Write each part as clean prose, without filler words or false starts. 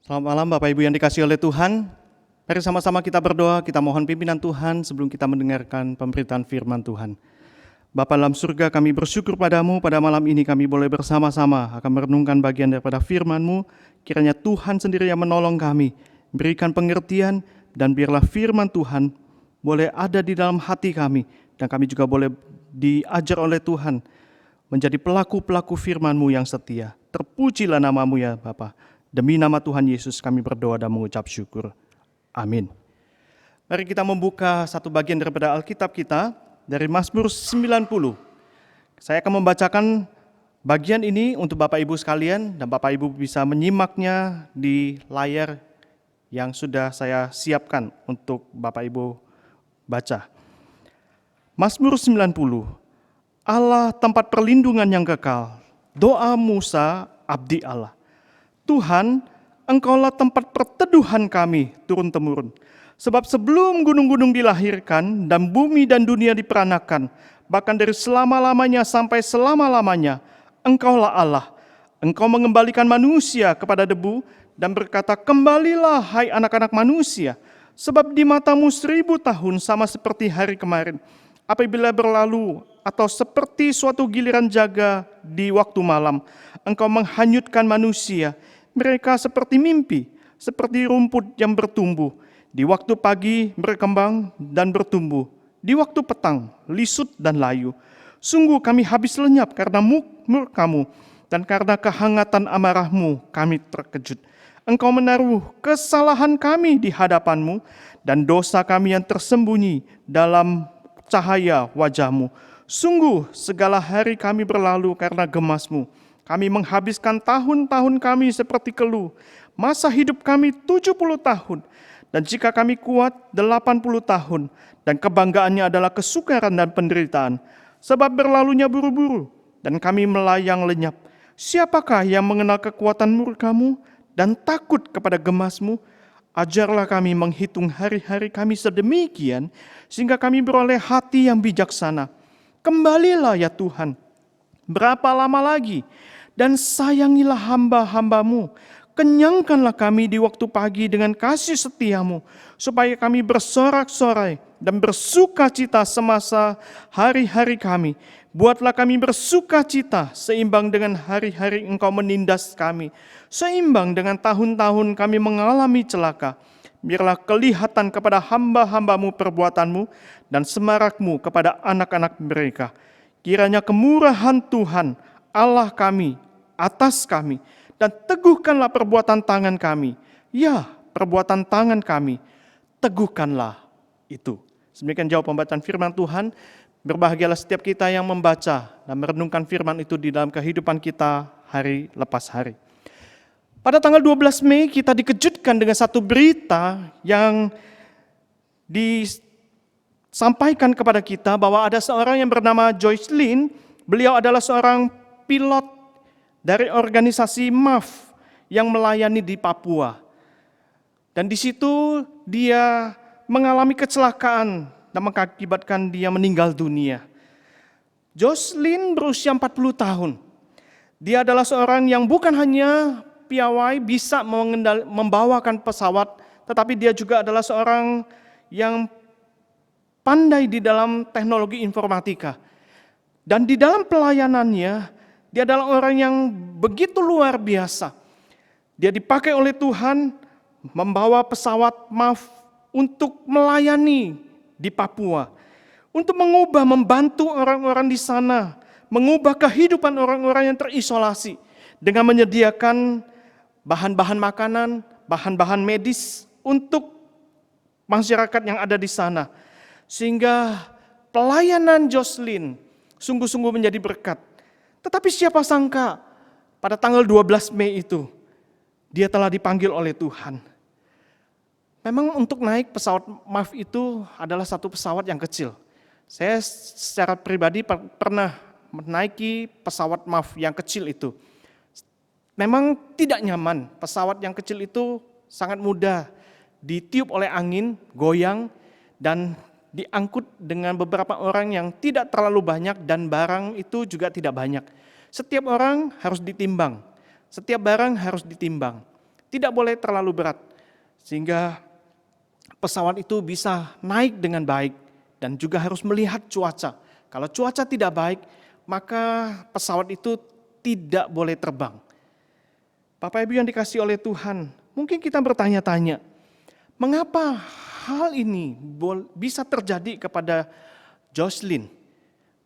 Selamat malam Bapak Ibu yang dikasihi oleh Tuhan. Mari sama-sama kita berdoa, kita mohon pimpinan Tuhan sebelum kita mendengarkan pemberitaan firman Tuhan. Bapa dalam surga, kami bersyukur padamu pada malam ini kami boleh bersama-sama akan merenungkan bagian daripada firman-Mu. Kiranya Tuhan sendiri yang menolong kami, berikan pengertian, dan biarlah firman Tuhan boleh ada di dalam hati kami, dan kami juga boleh diajar oleh Tuhan menjadi pelaku-pelaku firman-Mu yang setia. Terpujilah nama-Mu ya Bapa. Demi nama Tuhan Yesus kami berdoa dan mengucap syukur. Amin. Mari kita membuka satu bagian daripada Alkitab kita dari Mazmur 90. Saya akan membacakan bagian ini untuk Bapak Ibu sekalian dan Bapak Ibu bisa menyimaknya di layar yang sudah saya siapkan untuk Bapak Ibu baca. Mazmur 90. Allah tempat perlindungan yang kekal. Doa Musa, abdi Allah. Tuhan, Engkaulah tempat perteduhan kami turun-temurun. Sebab sebelum gunung-gunung dilahirkan dan bumi dan dunia diperanakan, bahkan dari selama-lamanya sampai selama-lamanya, Engkaulah Allah. Engkau mengembalikan manusia kepada debu dan berkata, kembalilah hai anak-anak manusia, sebab di matamu 1000 tahun sama seperti hari kemarin, apabila berlalu atau seperti suatu giliran jaga di waktu malam. Engkau menghanyutkan manusia, mereka seperti mimpi, seperti rumput yang bertumbuh. Di waktu pagi berkembang dan bertumbuh, di waktu petang lisut dan layu. Sungguh kami habis lenyap karena murka-Mu, dan karena kehangatan amarah-Mu kami terkejut. Engkau menaruh kesalahan kami di hadapan-Mu, dan dosa kami yang tersembunyi dalam cahaya wajah-Mu. Sungguh segala hari kami berlalu karena gemas-Mu. Kami menghabiskan tahun-tahun kami seperti keluh. Masa hidup kami 70 tahun. Dan jika kami kuat 80 tahun. Dan kebanggaannya adalah kesukaran dan penderitaan. Sebab berlalunya buru-buru. Dan kami melayang lenyap. Siapakah yang mengenal kekuatan murka-Mu dan takut kepada gemas-Mu? Ajarlah kami menghitung hari-hari kami sedemikian. Sehingga kami beroleh hati yang bijaksana. Kembalilah ya Tuhan. Berapa lama lagi? Dan sayangilah hamba-hamba-Mu. Kenyangkanlah kami di waktu pagi dengan kasih setia-Mu, supaya kami bersorak-sorai dan bersuka cita semasa hari-hari kami. Buatlah kami bersuka cita seimbang dengan hari-hari Engkau menindas kami, seimbang dengan tahun-tahun kami mengalami celaka. Biarlah kelihatan kepada hamba-hamba-Mu perbuatan-Mu dan semarak-Mu kepada anak-anak mereka. Kiranya kemurahan Tuhan Allah kami atas kami, dan teguhkanlah perbuatan tangan kami. Ya, perbuatan tangan kami, teguhkanlah itu. Demikian jawab pembacaan firman Tuhan. Berbahagialah setiap kita yang membaca dan merenungkan firman itu di dalam kehidupan kita hari lepas hari. Pada tanggal 12 Mei kita dikejutkan dengan satu berita yang disampaikan kepada kita bahwa ada seorang yang bernama Joyce Lin. Beliau adalah seorang pilot dari organisasi MAF yang melayani di Papua. Dan di situ dia mengalami kecelakaan dan mengakibatkan dia meninggal dunia. Jocelyn berusia 40 tahun. Dia adalah seorang yang bukan hanya piawai bisa membawakan pesawat, tetapi dia juga adalah seorang yang pandai di dalam teknologi informatika. Dan di dalam pelayanannya, dia adalah orang yang begitu luar biasa. Dia dipakai oleh Tuhan membawa pesawat MAF untuk melayani di Papua. Untuk mengubah, membantu orang-orang di sana. Mengubah kehidupan orang-orang yang terisolasi. Dengan menyediakan bahan-bahan makanan, bahan-bahan medis untuk masyarakat yang ada di sana. Sehingga pelayanan Jocelyn sungguh-sungguh menjadi berkat. Tetapi siapa sangka pada tanggal 12 Mei itu dia telah dipanggil oleh Tuhan. Memang untuk naik pesawat MAF itu adalah satu pesawat yang kecil. Saya secara pribadi pernah menaiki pesawat MAF yang kecil itu. Memang tidak nyaman, pesawat yang kecil itu sangat mudah ditiup oleh angin, goyang, dan diangkut dengan beberapa orang yang tidak terlalu banyak dan barang itu juga tidak banyak. Setiap orang harus ditimbang, setiap barang harus ditimbang. Tidak boleh terlalu berat, sehingga pesawat itu bisa naik dengan baik dan juga harus melihat cuaca. Kalau cuaca tidak baik, maka pesawat itu tidak boleh terbang. Bapak Ibu yang dikasihi oleh Tuhan, mungkin kita bertanya-tanya, mengapa hal ini bisa terjadi kepada Jocelyn?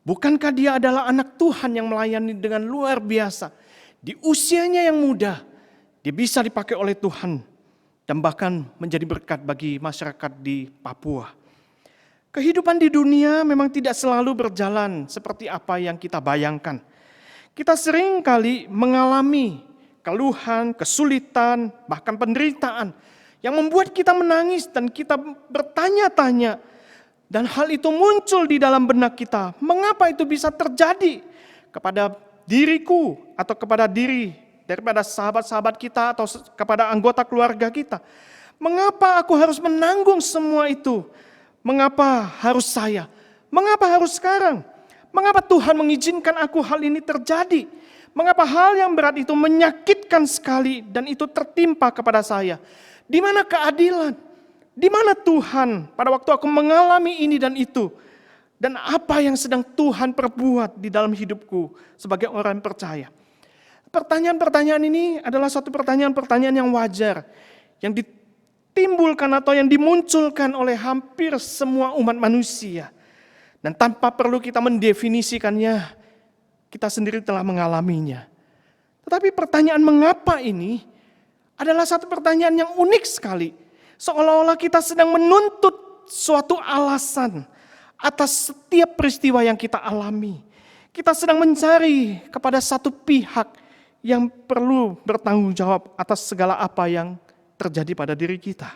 Bukankah dia adalah anak Tuhan yang melayani dengan luar biasa? Di usianya yang muda, dia bisa dipakai oleh Tuhan dan bahkan menjadi berkat bagi masyarakat di Papua. Kehidupan di dunia memang tidak selalu berjalan seperti apa yang kita bayangkan. Kita sering kali mengalami keluhan, kesulitan, bahkan penderitaan yang membuat kita menangis dan kita bertanya-tanya. Dan hal itu muncul di dalam benak kita. Mengapa itu bisa terjadi kepada diriku atau kepada diri daripada sahabat-sahabat kita atau kepada anggota keluarga kita? Mengapa aku harus menanggung semua itu? Mengapa harus saya? Mengapa harus sekarang? Mengapa Tuhan mengizinkan aku hal ini terjadi? Mengapa hal yang berat itu menyakitkan sekali dan itu tertimpa kepada saya? Di mana keadilan? Di mana Tuhan pada waktu aku mengalami ini dan itu? Dan apa yang sedang Tuhan perbuat di dalam hidupku sebagai orang yang percaya? Pertanyaan-pertanyaan ini adalah satu pertanyaan-pertanyaan yang wajar. Yang ditimbulkan atau yang dimunculkan oleh hampir semua umat manusia. Dan tanpa perlu kita mendefinisikannya, kita sendiri telah mengalaminya. Tetapi pertanyaan mengapa ini adalah satu pertanyaan yang unik sekali. Seolah-olah kita sedang menuntut suatu alasan atas setiap peristiwa yang kita alami. Kita sedang mencari kepada satu pihak yang perlu bertanggung jawab atas segala apa yang terjadi pada diri kita.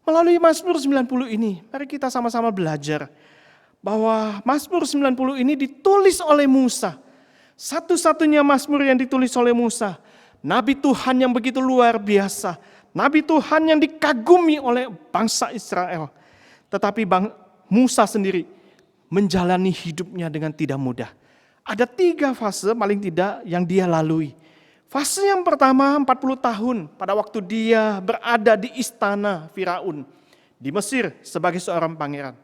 Melalui Mazmur 90 ini, mari kita sama-sama belajar bahwa Mazmur 90 ini ditulis oleh Musa. Satu-satunya Mazmur yang ditulis oleh Musa. Nabi Tuhan yang begitu luar biasa. Nabi Tuhan yang dikagumi oleh bangsa Israel. Tetapi Musa sendiri menjalani hidupnya dengan tidak mudah. Ada 3 fase paling tidak yang dia lalui. Fase yang pertama 40 tahun pada waktu dia berada di istana Firaun di Mesir sebagai seorang pangeran.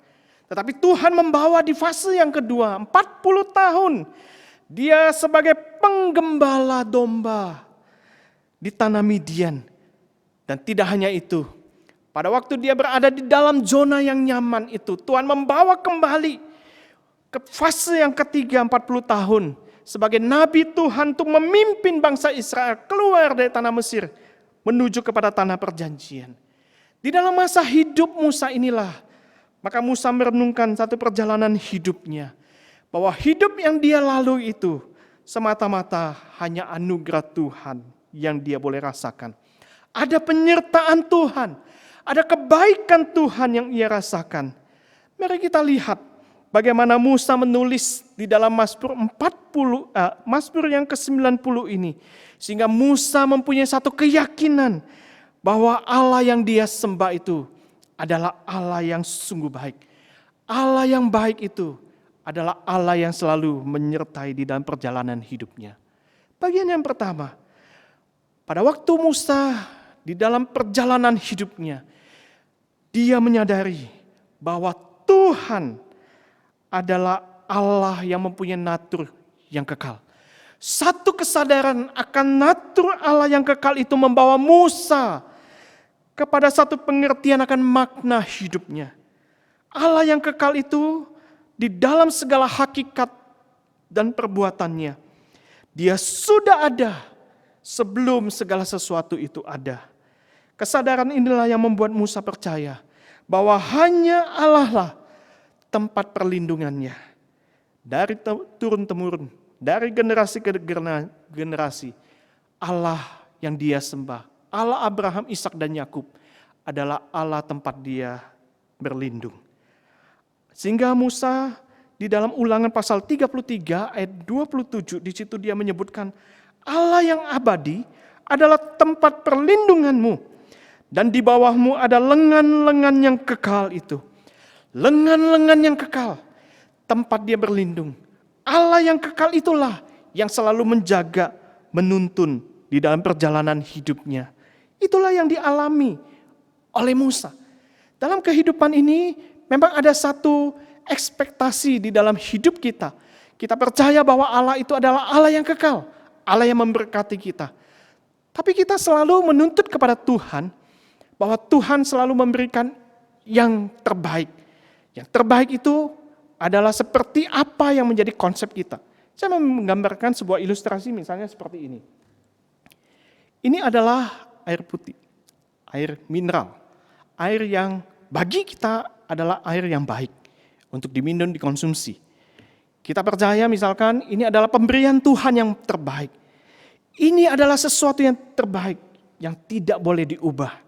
Tetapi Tuhan membawa di fase yang kedua 40 tahun dia sebagai penggembala domba di tanah Midian. Dan tidak hanya itu, pada waktu dia berada di dalam zona yang nyaman itu, Tuhan membawa kembali ke fase yang ketiga 40 tahun sebagai nabi Tuhan untuk memimpin bangsa Israel keluar dari tanah Mesir menuju kepada tanah perjanjian. Di dalam masa hidup Musa inilah, maka Musa merenungkan satu perjalanan hidupnya, bahwa hidup yang dia lalui itu semata-mata hanya anugerah Tuhan yang dia boleh rasakan. Ada penyertaan Tuhan, ada kebaikan Tuhan yang ia rasakan. Mari kita lihat bagaimana Musa menulis di dalam Mazmur 40, Mazmur yang ke-90 ini. Sehingga Musa mempunyai satu keyakinan bahwa Allah yang dia sembah itu adalah Allah yang sungguh baik. Allah yang baik itu adalah Allah yang selalu menyertai di dalam perjalanan hidupnya. Bagian yang pertama, pada waktu Musa di dalam perjalanan hidupnya, dia menyadari bahwa Tuhan adalah Allah yang mempunyai natur yang kekal. Satu kesadaran akan natur Allah yang kekal itu membawa Musa kepada satu pengertian akan makna hidupnya. Allah yang kekal itu di dalam segala hakikat dan perbuatannya, dia sudah ada sebelum segala sesuatu itu ada. Kesadaran inilah yang membuat Musa percaya bahwa hanya Allah lah tempat perlindungannya. Dari turun-temurun, dari generasi ke generasi, Allah yang dia sembah, Allah Abraham, Ishak dan Yakub adalah Allah tempat dia berlindung. Sehingga Musa di dalam Ulangan pasal 33 ayat 27, di situ dia menyebutkan Allah yang abadi adalah tempat perlindunganmu. Dan di bawahmu ada lengan-lengan yang kekal itu. Lengan-lengan yang kekal, tempat dia berlindung. Allah yang kekal itulah yang selalu menjaga, menuntun di dalam perjalanan hidupnya. Itulah yang dialami oleh Musa. Dalam kehidupan ini memang ada satu ekspektasi di dalam hidup kita. Kita percaya bahwa Allah itu adalah Allah yang kekal, Allah yang memberkati kita. Tapi kita selalu menuntut kepada Tuhan bahwa Tuhan selalu memberikan yang terbaik. Yang terbaik itu adalah seperti apa yang menjadi konsep kita. Saya menggambarkan sebuah ilustrasi misalnya seperti ini. Ini adalah air putih, air mineral, air yang bagi kita adalah air yang baik untuk diminum, dikonsumsi. Kita percaya misalkan ini adalah pemberian Tuhan yang terbaik. Ini adalah sesuatu yang terbaik yang tidak boleh diubah.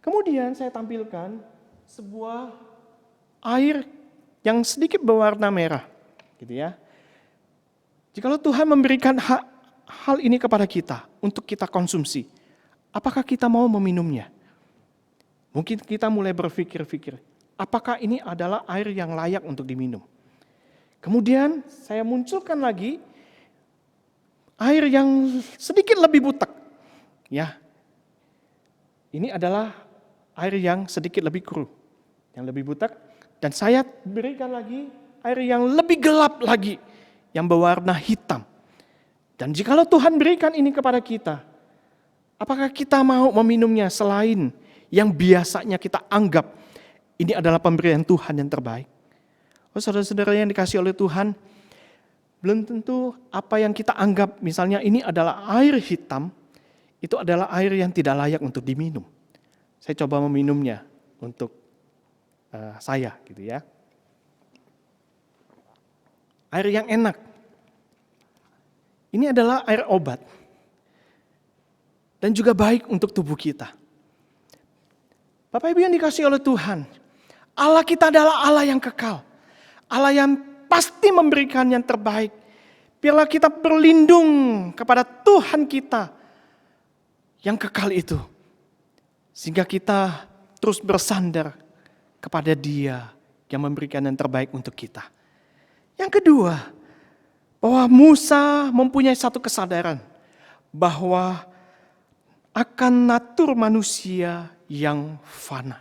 Kemudian saya tampilkan sebuah air yang sedikit berwarna merah, gitu ya. Jikalau Tuhan memberikan hal ini kepada kita untuk kita konsumsi, apakah kita mau meminumnya? Mungkin kita mulai berpikir-pikir, apakah ini adalah air yang layak untuk diminum? Kemudian saya munculkan lagi air yang sedikit lebih butek, ya. Ini adalah air yang sedikit lebih keruh, yang lebih butek. Dan saya berikan lagi air yang lebih gelap lagi, yang berwarna hitam. Dan jikalau Tuhan berikan ini kepada kita, apakah kita mau meminumnya selain yang biasanya kita anggap ini adalah pemberian Tuhan yang terbaik? Oh, saudara-saudara yang dikasih oleh Tuhan, belum tentu apa yang kita anggap misalnya ini adalah air hitam, itu adalah air yang tidak layak untuk diminum. Saya coba meminumnya untuk saya gitu ya. Air yang enak. Ini adalah air obat. Dan juga baik untuk tubuh kita. Bapak Ibu yang dikasihi oleh Tuhan, Allah kita adalah Allah yang kekal. Allah yang pasti memberikan yang terbaik. Biarlah kita berlindung kepada Tuhan kita yang kekal itu. Sehingga kita terus bersandar kepada Dia yang memberikan yang terbaik untuk kita. Yang kedua, bahwa Musa mempunyai satu kesadaran bahwa akan natur manusia yang fana.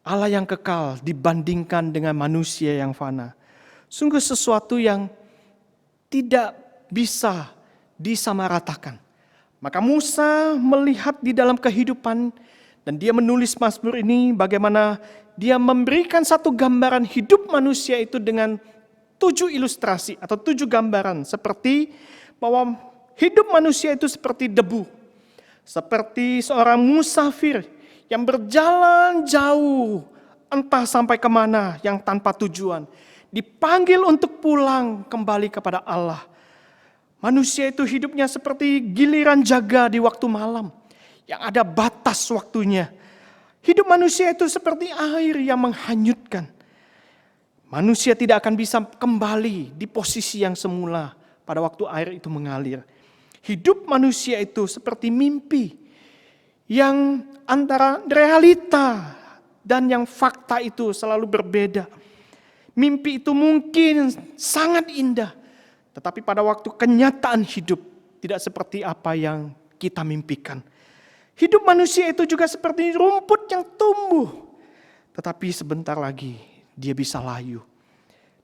Allah yang kekal dibandingkan dengan manusia yang fana. Sungguh sesuatu yang tidak bisa disamaratakan. Maka Musa melihat di dalam kehidupan dan dia menulis Mazmur ini bagaimana dia memberikan satu gambaran hidup manusia itu dengan 7 ilustrasi atau 7 gambaran. Seperti bahwa hidup manusia itu seperti debu. Seperti seorang musafir yang berjalan jauh entah sampai kemana yang tanpa tujuan. Dipanggil untuk pulang kembali kepada Allah. Manusia itu hidupnya seperti giliran jaga di waktu malam. Yang ada batas waktunya. Hidup manusia itu seperti air yang menghanyutkan. Manusia tidak akan bisa kembali di posisi yang semula pada waktu air itu mengalir. Hidup manusia itu seperti mimpi yang antara realita dan yang fakta itu selalu berbeda. Mimpi itu mungkin sangat indah, tetapi pada waktu kenyataan hidup tidak seperti apa yang kita mimpikan. Hidup manusia itu juga seperti rumput yang tumbuh, tetapi sebentar lagi dia bisa layu.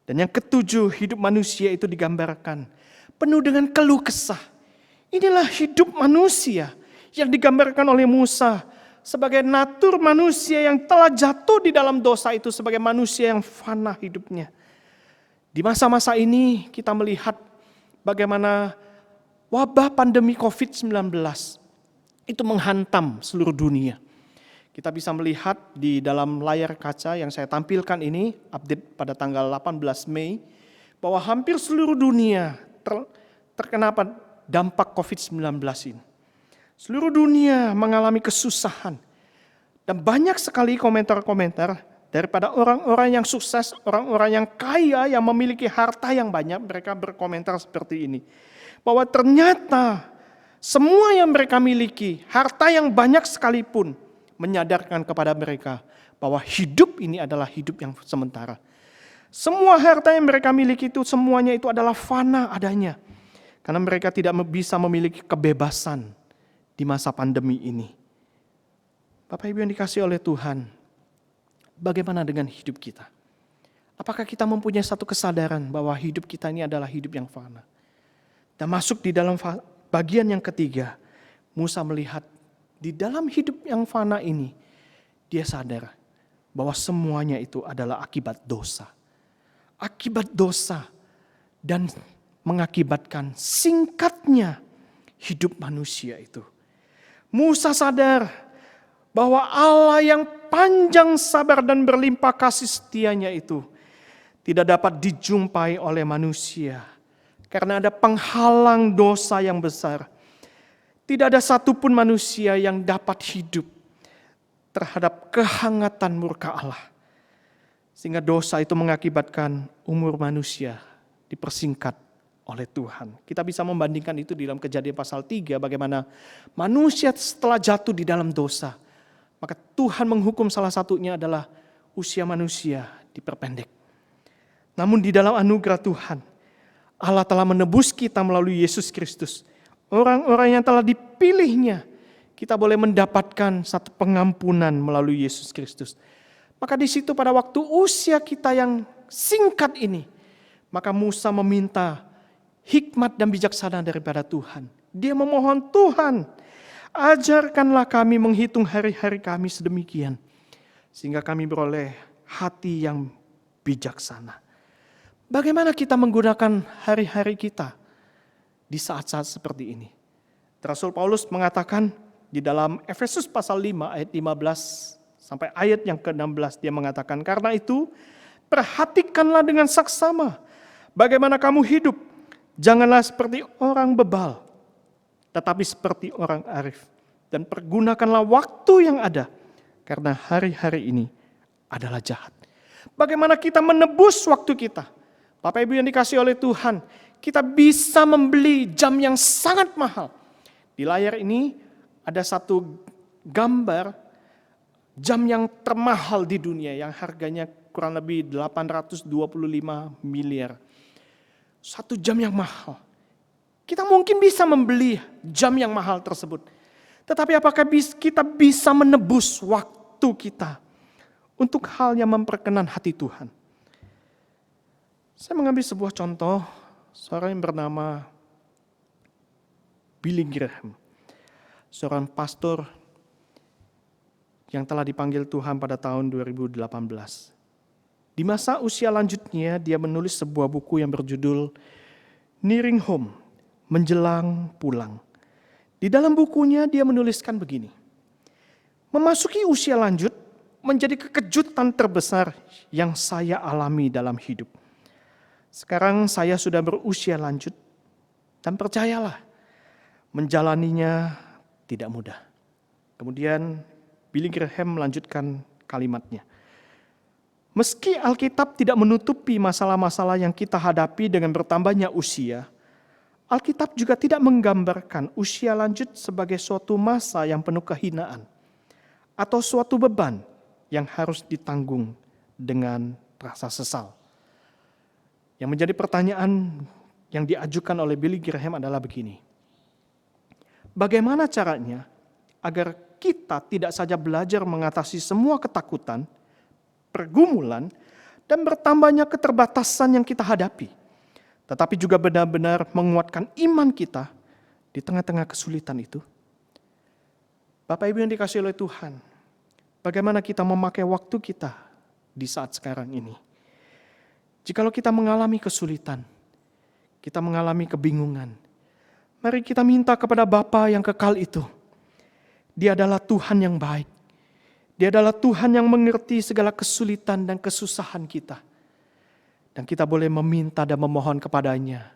Dan yang ketujuh, hidup manusia itu digambarkan penuh dengan keluh kesah. Inilah hidup manusia yang digambarkan oleh Musa sebagai natur manusia yang telah jatuh di dalam dosa itu sebagai manusia yang fana hidupnya. Di masa-masa ini kita melihat bagaimana wabah pandemi COVID-19 itu menghantam seluruh dunia. Kita bisa melihat di dalam layar kaca yang saya tampilkan ini, update pada tanggal 18 Mei, bahwa hampir seluruh dunia terkena dampak COVID-19 ini. Seluruh dunia mengalami kesusahan. Dan banyak sekali komentar-komentar daripada orang-orang yang sukses, orang-orang yang kaya, yang memiliki harta yang banyak, mereka berkomentar seperti ini. Bahwa ternyata semua yang mereka miliki, harta yang banyak sekalipun, menyadarkan kepada mereka bahwa hidup ini adalah hidup yang sementara. Semua harta yang mereka miliki itu semuanya itu adalah fana adanya. Karena mereka tidak bisa memiliki kebebasan di masa pandemi ini. Bapak Ibu yang dikasihi oleh Tuhan, bagaimana dengan hidup kita? Apakah kita mempunyai satu kesadaran bahwa hidup kita ini adalah hidup yang fana? Dan masuk di dalam bagian yang ketiga, Musa melihat di dalam hidup yang fana ini, dia sadar bahwa semuanya itu adalah akibat dosa. Akibat dosa dan mengakibatkan singkatnya hidup manusia itu. Musa sadar bahwa Allah yang panjang sabar dan berlimpah kasih setianya itu tidak dapat dijumpai oleh manusia karena ada penghalang dosa yang besar. Tidak ada satupun manusia yang dapat hidup terhadap kehangatan murka Allah. Sehingga dosa itu mengakibatkan umur manusia dipersingkat oleh Tuhan. Kita bisa membandingkan itu di dalam Kejadian pasal 3, bagaimana manusia setelah jatuh di dalam dosa, maka Tuhan menghukum salah satunya adalah usia manusia diperpendek. Namun di dalam anugerah Tuhan, Allah telah menebus kita melalui Yesus Kristus. Orang-orang yang telah dipilihnya, kita boleh mendapatkan satu pengampunan melalui Yesus Kristus. Maka di situ pada waktu usia kita yang singkat ini, maka Musa meminta hikmat dan bijaksana daripada Tuhan. Dia memohon, Tuhan, ajarkanlah kami menghitung hari-hari kami sedemikian, sehingga kami beroleh hati yang bijaksana. Bagaimana kita menggunakan hari-hari kita di saat-saat seperti ini? Rasul Paulus mengatakan di dalam Efesus pasal 5 ayat 15 sampai ayat yang ke-16, dia mengatakan, karena itu perhatikanlah dengan saksama bagaimana kamu hidup. Janganlah seperti orang bebal, tetapi seperti orang arif. Dan pergunakanlah waktu yang ada, karena hari-hari ini adalah jahat. Bagaimana kita menebus waktu kita? Bapak Ibu yang dikasihi oleh Tuhan, kita bisa membeli jam yang sangat mahal. Di layar ini ada satu gambar jam yang termahal di dunia yang harganya kurang lebih 825 miliar. Satu jam yang mahal. Kita mungkin bisa membeli jam yang mahal tersebut. Tetapi apakah kita bisa menebus waktu kita untuk hal yang memperkenan hati Tuhan? Saya mengambil sebuah contoh, seorang yang bernama Billy Graham. Seorang pastor yang telah dipanggil Tuhan pada tahun 2018. Di masa usia lanjutnya, dia menulis sebuah buku yang berjudul Nearing Home, Menjelang Pulang. Di dalam bukunya dia menuliskan begini, memasuki usia lanjut menjadi kekejutan terbesar yang saya alami dalam hidup. Sekarang saya sudah berusia lanjut dan percayalah, menjalaninya tidak mudah. Kemudian Billy Graham melanjutkan kalimatnya. Meski Alkitab tidak menutupi masalah-masalah yang kita hadapi dengan bertambahnya usia, Alkitab juga tidak menggambarkan usia lanjut sebagai suatu masa yang penuh kehinaan atau suatu beban yang harus ditanggung dengan rasa sesal. Yang menjadi pertanyaan yang diajukan oleh Billy Graham adalah begini. Bagaimana caranya agar kita tidak saja belajar mengatasi semua ketakutan, pergumulan, dan bertambahnya keterbatasan yang kita hadapi, tetapi juga benar-benar menguatkan iman kita di tengah-tengah kesulitan itu? Bapak Ibu yang dikasihi oleh Tuhan, bagaimana kita memakai waktu kita di saat sekarang ini? Jikalau kita mengalami kesulitan, kita mengalami kebingungan, mari kita minta kepada Bapa yang kekal itu. Dia adalah Tuhan yang baik. Dia adalah Tuhan yang mengerti segala kesulitan dan kesusahan kita. Dan kita boleh meminta dan memohon kepadanya,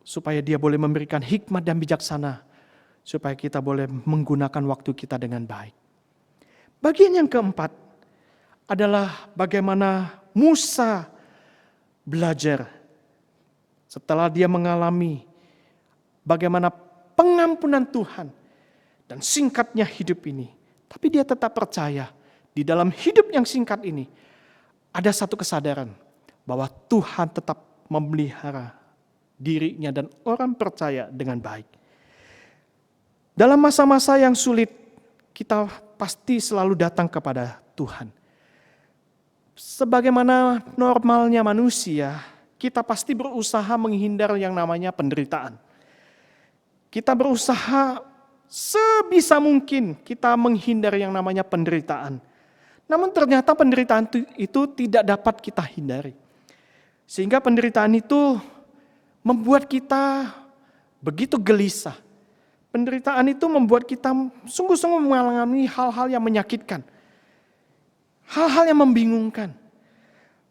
supaya dia boleh memberikan hikmat dan bijaksana, supaya kita boleh menggunakan waktu kita dengan baik. Bagian yang keempat adalah bagaimana Musa belajar setelah dia mengalami bagaimana pengampunan Tuhan dan singkatnya hidup ini. Tapi dia tetap percaya di dalam hidup yang singkat ini ada satu kesadaran bahwa Tuhan tetap memelihara dirinya dan orang percaya dengan baik. Dalam masa-masa yang sulit, kita pasti selalu datang kepada Tuhan. Sebagaimana normalnya manusia, kita pasti berusaha menghindar yang namanya penderitaan. Kita berusaha sebisa mungkin kita menghindar yang namanya penderitaan. Namun ternyata penderitaan itu tidak dapat kita hindari. Sehingga penderitaan itu membuat kita begitu gelisah. Penderitaan itu membuat kita sungguh-sungguh mengalami hal-hal yang menyakitkan. Hal-hal yang membingungkan.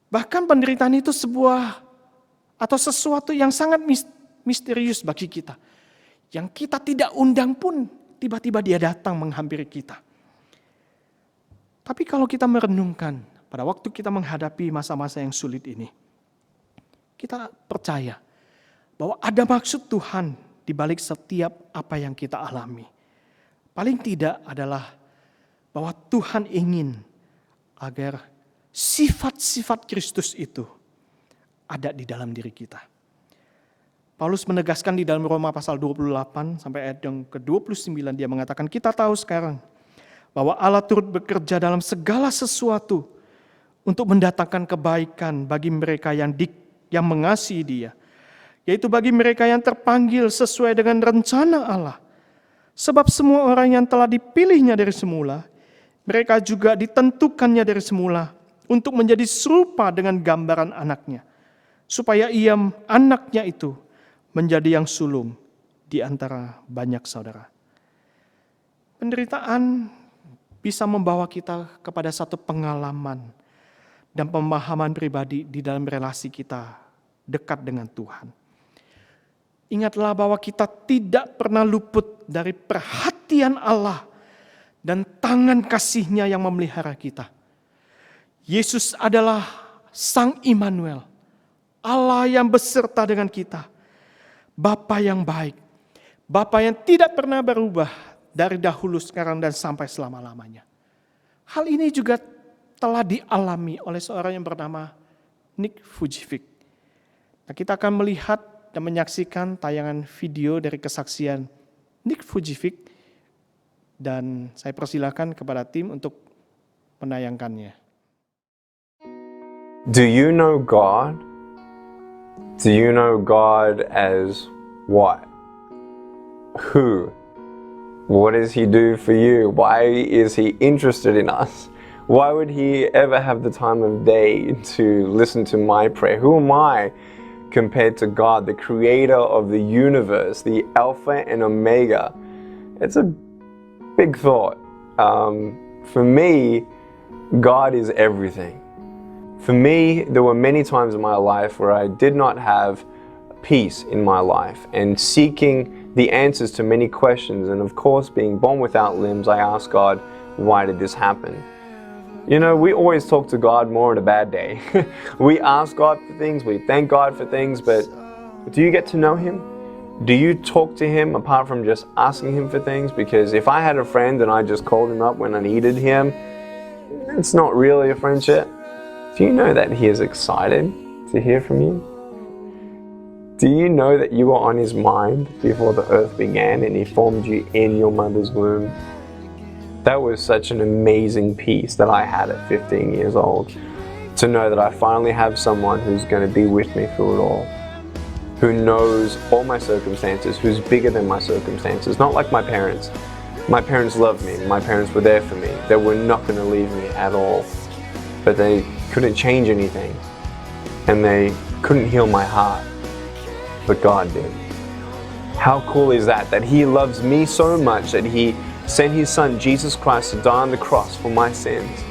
Bahkan penderitaan itu sesuatu yang sangat misterius bagi kita. Yang kita tidak undang pun tiba-tiba dia datang menghampiri kita. Tapi kalau kita merenungkan pada waktu kita menghadapi masa-masa yang sulit ini, kita percaya bahwa ada maksud Tuhan di balik setiap apa yang kita alami. Paling tidak adalah bahwa Tuhan ingin agar sifat-sifat Kristus itu ada di dalam diri kita. Paulus menegaskan di dalam Roma pasal 28 sampai ayat yang ke-29, dia mengatakan, kita tahu sekarang bahwa Allah turut bekerja dalam segala sesuatu untuk mendatangkan kebaikan bagi mereka yang mengasihi Dia, yaitu bagi mereka yang terpanggil sesuai dengan rencana Allah. Sebab semua orang yang telah dipilihnya dari semula, mereka juga ditentukannya dari semula untuk menjadi serupa dengan gambaran anaknya, supaya anaknya itu menjadi yang sulung di antara banyak saudara. Penderitaan bisa membawa kita kepada satu pengalaman dan pemahaman pribadi di dalam relasi kita dekat dengan Tuhan. Ingatlah bahwa kita tidak pernah luput dari perhatian Allah dan tangan kasih-Nya yang memelihara kita. Yesus adalah Sang Immanuel, Allah yang beserta dengan kita. Bapa yang baik, Bapa yang tidak pernah berubah dari dahulu, sekarang, dan sampai selama-lamanya. Hal ini juga telah dialami oleh seorang yang bernama Nick Vujicic. Nah, kita akan melihat dan menyaksikan tayangan video dari kesaksian Nick Vujicic, dan saya persilakan kepada tim untuk menayangkannya. Do you know God? Do you know God as what? Who? What does He do for you? Why is He interested in us? Why would He ever have the time of day to listen to my prayer? Who am I compared to God, the creator of the universe, the Alpha and Omega? It's a big thought. For me, God is everything. For me, there were many times in my life where I did not have peace in my life, and seeking the answers to many questions, and of course being born without limbs, I asked God, why did this happen? You know, we always talk to God more on a bad day. We ask God for things, we thank God for things, but do you get to know Him? Do you talk to Him apart from just asking Him for things? Because if I had a friend and I just called Him up when I needed Him, it's not really a friendship. Do you know that He is excited to hear from you? Do you know that you were on His mind before the earth began and He formed you in your mother's womb? That was such an amazing peace that I had at 15 years old, to know that I finally have someone who's going to be with me through it all, who knows all my circumstances, who's bigger than my circumstances, not like my parents. My parents loved me, my parents were there for me, they were not going to leave me at all, but they couldn't change anything, and they couldn't heal my heart, but God did. How cool is that? That He loves me so much that He sent His Son, Jesus Christ, to die on the cross for my sins.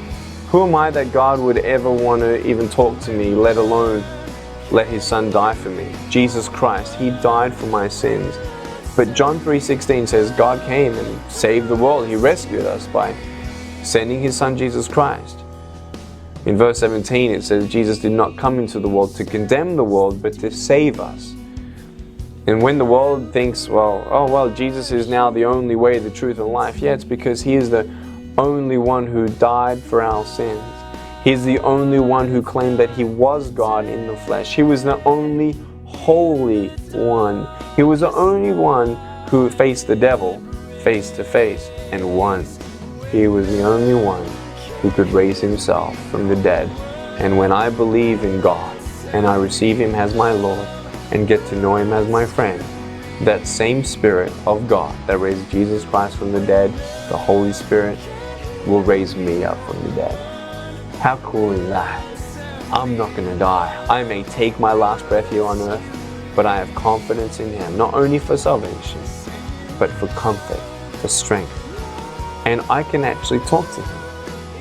Who am I that God would ever want to even talk to me, let alone let His Son die for me? Jesus Christ, He died for my sins. But John 3:16 says God came and saved the world. He rescued us by sending His Son, Jesus Christ. In verse 17 it says Jesus did not come into the world to condemn the world, but to save us. And when the world thinks, well, Jesus is now the only way, the truth, and life. Yeah, it's because He is the only one who died for our sins. He's the only one who claimed that He was God in the flesh. He was the only holy one. He was the only one who faced the devil, face to face, and one. He was the only one who could raise himself from the dead. And when I believe in God and I receive him as my Lord and get to know him as my friend, that same Spirit of God that raised Jesus Christ from the dead, the Holy Spirit, will raise me up from the dead. How cool is that? I'm not going to die. I may take my last breath here on earth, but I have confidence in him, not only for salvation, but for comfort, for strength. And I can actually talk to him.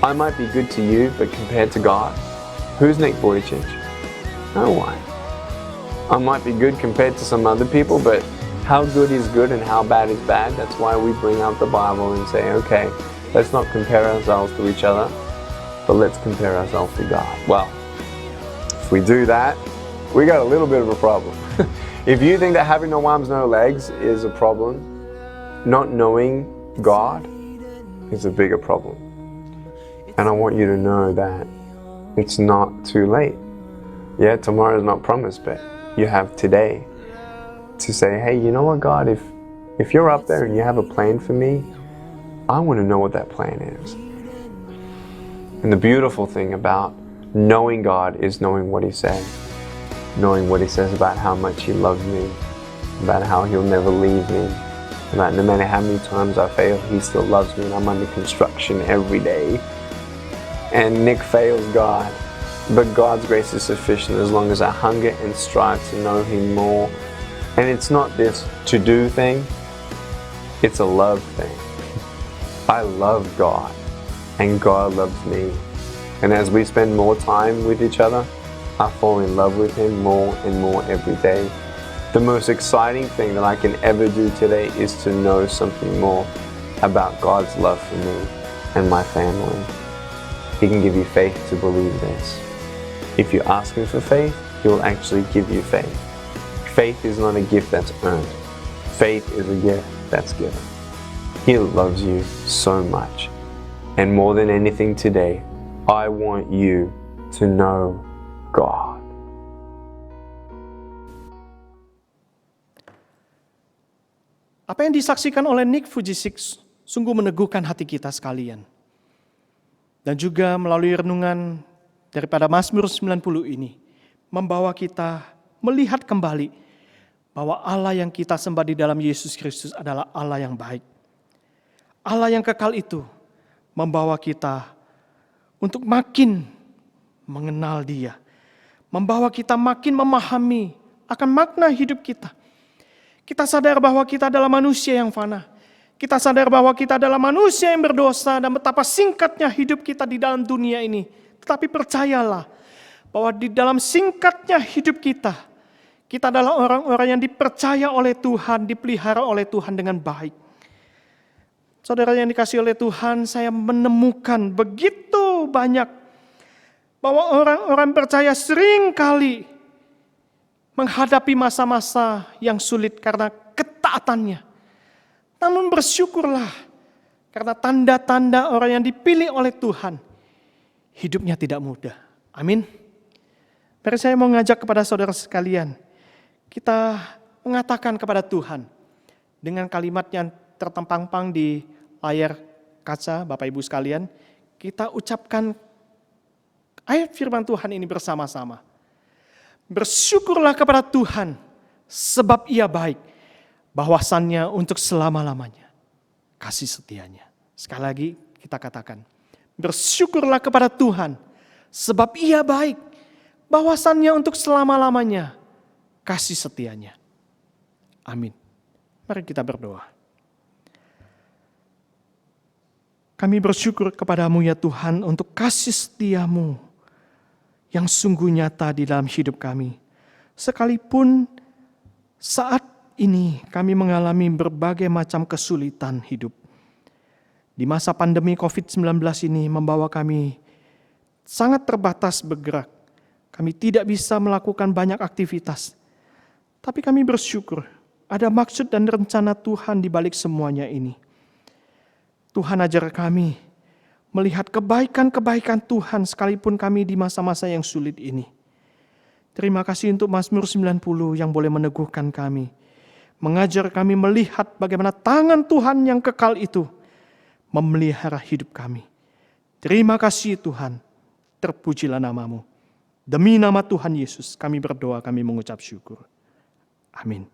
I might be good to you, but compared to God, who's Nick Vujicic? No one. I might be good compared to some other people, but how good is good and how bad is bad? That's why we bring out the Bible and say, okay, let's not compare ourselves to each other, but let's compare ourselves to God. Well, if we do that, we got a little bit of a problem. If you think that having no arms, no legs is a problem, not knowing God is a bigger problem. And I want you to know that it's not too late. Yeah, tomorrow is not promised, but you have today to say, hey, you know what, God, if you're up there and you have a plan for me, I want to know what that plan is. And the beautiful thing about knowing God is knowing what he said. Knowing what he says about how much he loves me, about how he'll never leave me, about no matter how many times I fail, he still loves me and I'm under construction every day. And Nick fails God, but God's grace is sufficient as long as I hunger and strive to know him more. And it's not this to-do thing, it's a love thing. I love God, and God loves me. And as we spend more time with each other, I fall in love with him more and more every day. The most exciting thing that I can ever do today is to know something more about God's love for me and my family. He can give you faith to believe this. If you ask him for faith, he will actually give you faith. Faith is not a gift that's earned. Faith is a gift that's given. He loves you so much. And more than anything today, I want you to know God. Apa yang disaksikan oleh Nick Vujicic sungguh meneguhkan hati kita sekalian. Dan juga melalui renungan daripada Mazmur 90 ini, membawa kita melihat kembali bahwa Allah yang kita sembah di dalam Yesus Kristus adalah Allah yang baik. Allah yang kekal itu membawa kita untuk makin mengenal Dia. Membawa kita makin memahami akan makna hidup kita. Kita sadar bahwa kita adalah manusia yang fana. Kita sadar bahwa kita adalah manusia yang berdosa dan betapa singkatnya hidup kita di dalam dunia ini. Tetapi percayalah bahwa di dalam singkatnya hidup kita adalah orang-orang yang dipercaya oleh Tuhan, dipelihara oleh Tuhan dengan baik. Saudara yang dikasihi oleh Tuhan, saya menemukan begitu banyak bahwa orang-orang percaya sering kali menghadapi masa-masa yang sulit karena ketaatannya. Namun bersyukurlah karena tanda-tanda orang yang dipilih oleh Tuhan, hidupnya tidak mudah. Amin. Mari saya mau ngajak kepada saudara sekalian, kita mengatakan kepada Tuhan dengan kalimat yang tertempang-pang di layar kaca Bapak Ibu sekalian, kita ucapkan ayat firman Tuhan ini bersama-sama. Bersyukurlah kepada Tuhan sebab Ia baik, bahwasannya untuk selama-lamanya kasih setianya. Sekali lagi kita katakan, bersyukurlah kepada Tuhan sebab Ia baik, bahwasannya untuk selama-lamanya kasih setianya. Amin. Mari kita berdoa. Kami bersyukur kepadamu ya Tuhan untuk kasih setiamu yang sungguh nyata di dalam hidup kami. Sekalipun saat ini kami mengalami berbagai macam kesulitan hidup. Di masa pandemi COVID-19 ini membawa kami sangat terbatas bergerak. Kami tidak bisa melakukan banyak aktivitas. Tapi kami bersyukur ada maksud dan rencana Tuhan di balik semuanya ini. Tuhan ajar kami melihat kebaikan-kebaikan Tuhan sekalipun kami di masa-masa yang sulit ini. Terima kasih untuk Mazmur 90 yang boleh meneguhkan kami Mengajar kami melihat bagaimana tangan Tuhan yang kekal itu memelihara hidup kami. Terima kasih Tuhan, terpujilah nama-Mu. Demi nama Tuhan Yesus kami berdoa, kami mengucap syukur. Amin.